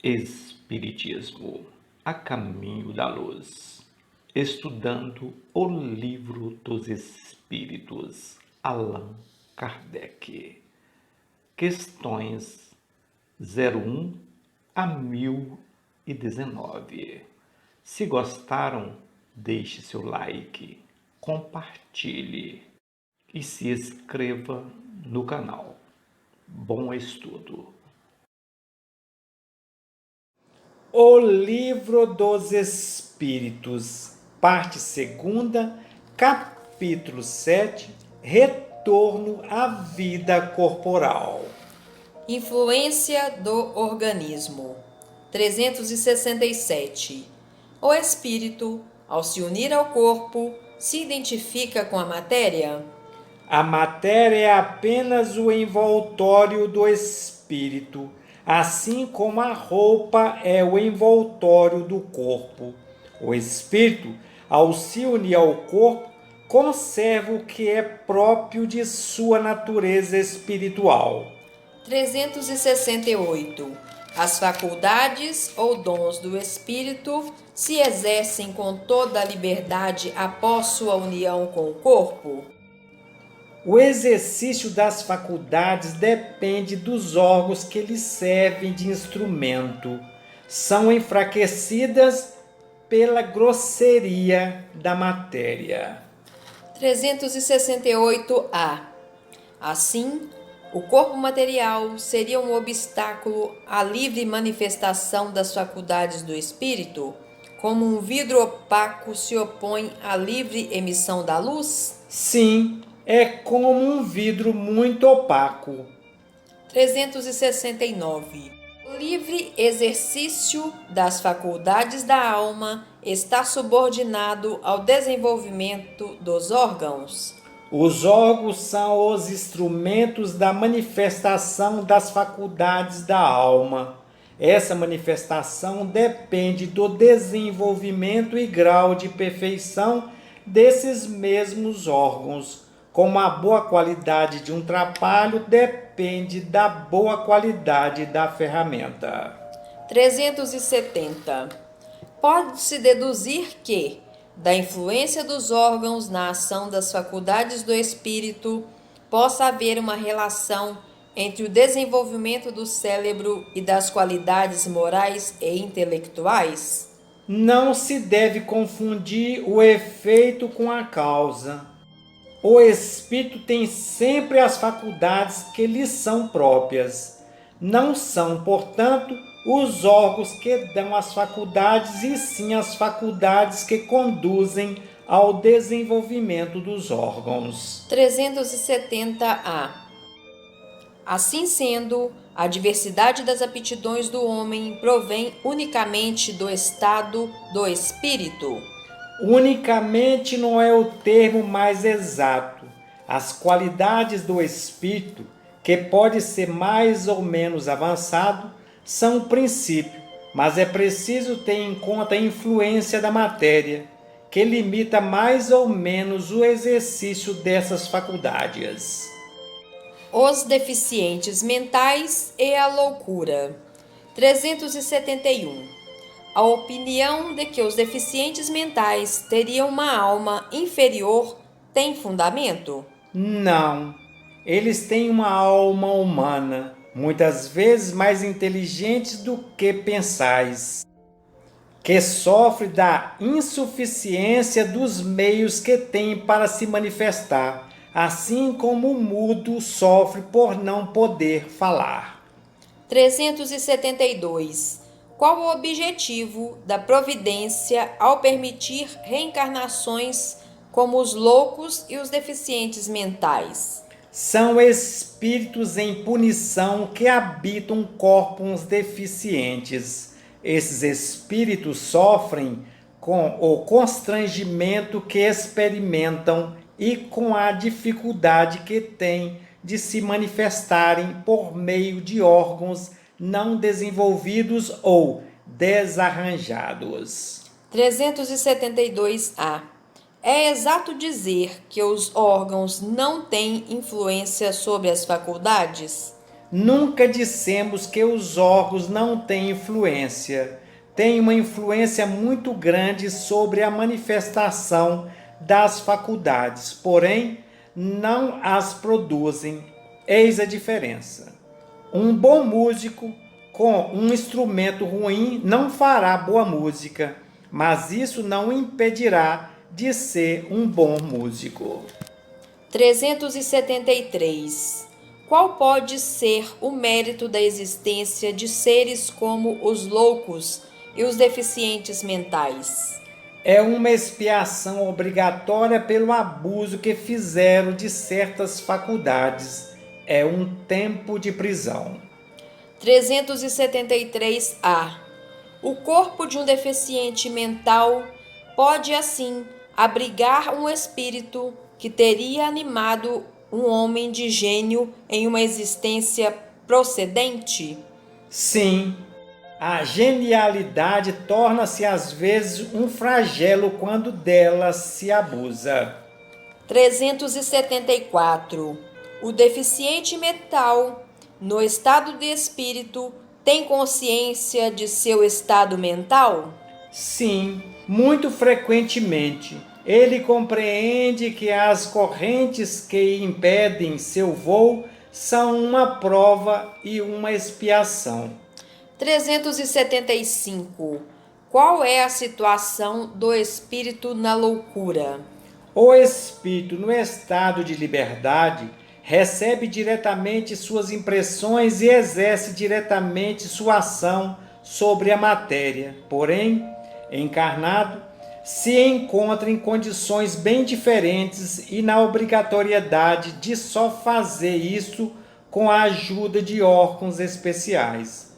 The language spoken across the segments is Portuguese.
Espiritismo, a caminho da luz. Estudando o Livro dos Espíritos, Allan Kardec. Questões 01 a 1019. Se gostaram, deixe seu like, compartilhe e se inscreva no canal. Bom estudo. O Livro dos Espíritos, parte 2, capítulo 7, Retorno à vida corporal. Influência do organismo. 367. O espírito, ao se unir ao corpo, se identifica com a matéria? A matéria é apenas o envoltório do espírito, assim como a roupa é o envoltório do corpo. O espírito, ao se unir ao corpo, conserva o que é próprio de sua natureza espiritual. 368. As faculdades ou dons do espírito se exercem com toda a liberdade após sua união com o corpo? O exercício das faculdades depende dos órgãos que lhes servem de instrumento. São enfraquecidas pela grosseria da matéria. 368-A. Assim, o corpo material seria um obstáculo à livre manifestação das faculdades do espírito, como um vidro opaco se opõe à livre emissão da luz? Sim, é como um vidro muito opaco. 369. O livre exercício das faculdades da alma está subordinado ao desenvolvimento dos órgãos? Os órgãos são os instrumentos da manifestação das faculdades da alma. Essa manifestação depende do desenvolvimento e grau de perfeição desses mesmos órgãos. Como a boa qualidade de um trabalho depende da boa qualidade da ferramenta. 370. Pode-se deduzir que, da influência dos órgãos na ação das faculdades do espírito, possa haver uma relação entre o desenvolvimento do cérebro e das qualidades morais e intelectuais? Não se deve confundir o efeito com a causa. O espírito tem sempre as faculdades que lhe são próprias. Não são, portanto, os órgãos que dão as faculdades, e sim as faculdades que conduzem ao desenvolvimento dos órgãos. 370-A. Assim sendo, a diversidade das aptidões do homem provém unicamente do estado do espírito? Unicamente não é o termo mais exato. As qualidades do espírito, que pode ser mais ou menos avançado, são o princípio, mas é preciso ter em conta a influência da matéria, que limita mais ou menos o exercício dessas faculdades. Os deficientes mentais e a loucura. 371. A opinião de que os deficientes mentais teriam uma alma inferior tem fundamento? Não, eles têm uma alma humana, muitas vezes mais inteligente do que pensais, que sofre da insuficiência dos meios que tem para se manifestar, assim como o mudo sofre por não poder falar. 372. Qual o objetivo da providência ao permitir reencarnações como os loucos e os deficientes mentais? São espíritos em punição que habitam corpos deficientes. Esses espíritos sofrem com o constrangimento que experimentam e com a dificuldade que têm de se manifestarem por meio de órgãos não desenvolvidos ou desarranjados. 372-A. É exato dizer que os órgãos não têm influência sobre as faculdades? Nunca dissemos que os órgãos não têm influência. Têm uma influência muito grande sobre a manifestação das faculdades, porém não as produzem. Eis a diferença. Um bom músico com um instrumento ruim não fará boa música, mas isso não impedirá de ser um bom músico. 373. Qual pode ser o mérito da existência de seres como os loucos e os deficientes mentais? É uma expiação obrigatória pelo abuso que fizeram de certas faculdades. É um tempo de prisão. 373A. O corpo de um deficiente mental pode, assim, abrigar um espírito que teria animado um homem de gênio em uma existência procedente? Sim, a genialidade torna-se às vezes um flagelo quando dela se abusa. 374. O deficiente mental, no estado de espírito, tem consciência de seu estado mental? Sim, muito frequentemente. Ele compreende que as correntes que impedem seu voo são uma prova e uma expiação. 375. Qual é a situação do espírito na loucura? O espírito, no estado de liberdade, recebe diretamente suas impressões e exerce diretamente sua ação sobre a matéria. Porém, encarnado, se encontra em condições bem diferentes e na obrigatoriedade de só fazer isso com a ajuda de órgãos especiais.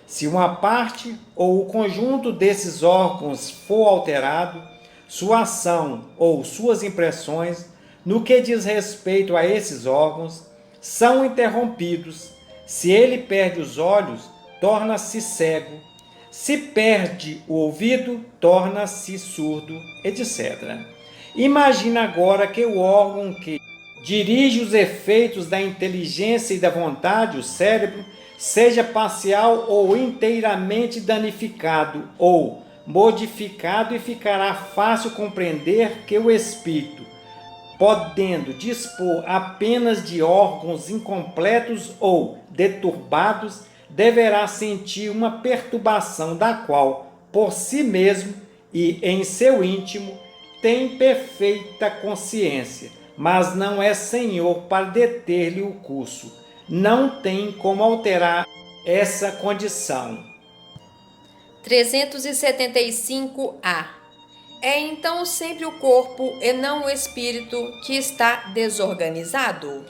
Se uma parte ou o conjunto desses órgãos for alterado, sua ação ou suas impressões, no que diz respeito a esses órgãos, são interrompidos. Se ele perde os olhos, torna-se cego. Se perde o ouvido, torna-se surdo, etc. Imagina agora que o órgão que dirige os efeitos da inteligência e da vontade, o cérebro, seja parcial ou inteiramente danificado ou modificado, e ficará fácil compreender que o espírito, podendo dispor apenas de órgãos incompletos ou deturbados, deverá sentir uma perturbação da qual, por si mesmo e em seu íntimo, tem perfeita consciência, mas não é senhor para deter-lhe o curso. Não tem como alterar essa condição. 375A. É então sempre o corpo e não o espírito que está desorganizado?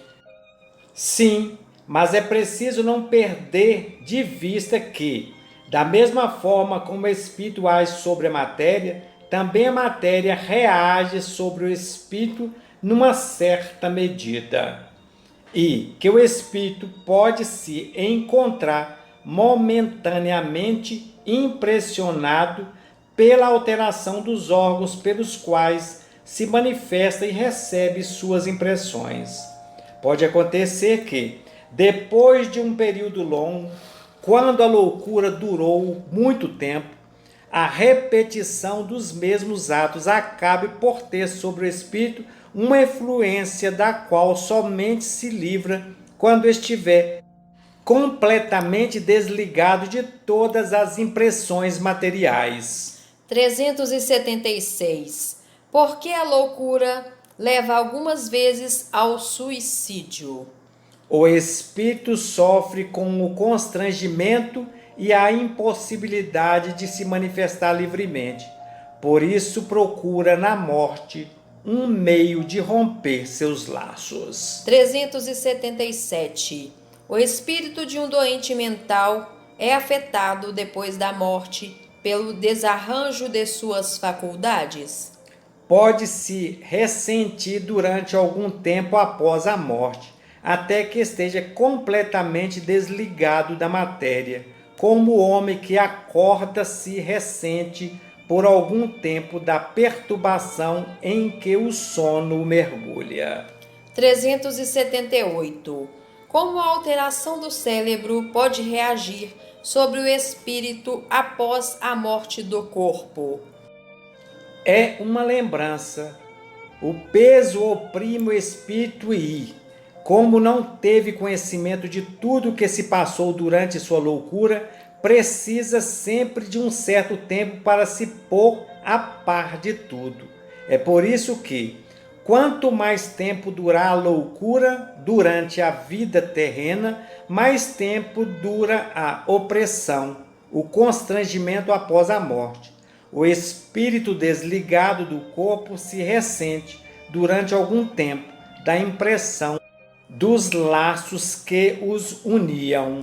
Sim, mas é preciso não perder de vista que, da mesma forma como o espírito age sobre a matéria, também a matéria reage sobre o espírito numa certa medida. E que o espírito pode se encontrar momentaneamente impressionado pela alteração dos órgãos pelos quais se manifesta e recebe suas impressões. Pode acontecer que, depois de um período longo, quando a loucura durou muito tempo, a repetição dos mesmos atos acabe por ter sobre o espírito uma influência da qual somente se livra quando estiver completamente desligado de todas as impressões materiais. 376. Por que a loucura leva algumas vezes ao suicídio? O espírito sofre com o constrangimento e a impossibilidade de se manifestar livremente. Por isso procura na morte um meio de romper seus laços. 377. O espírito de um doente mental é afetado depois da morte pelo desarranjo de suas faculdades? Pode-se ressentir durante algum tempo após a morte, até que esteja completamente desligado da matéria, como o homem que acorda se ressente por algum tempo da perturbação em que o sono o mergulha. 378. Como a alteração do cérebro pode reagir sobre o espírito após a morte do corpo? É uma lembrança. O peso oprime o espírito e, como não teve conhecimento de tudo o que se passou durante sua loucura, precisa sempre de um certo tempo para se pôr a par de tudo. É por isso que, quanto mais tempo durar a loucura durante a vida terrena, mais tempo dura a opressão, o constrangimento após a morte. O espírito desligado do corpo se ressente, durante algum tempo, da impressão dos laços que os uniam.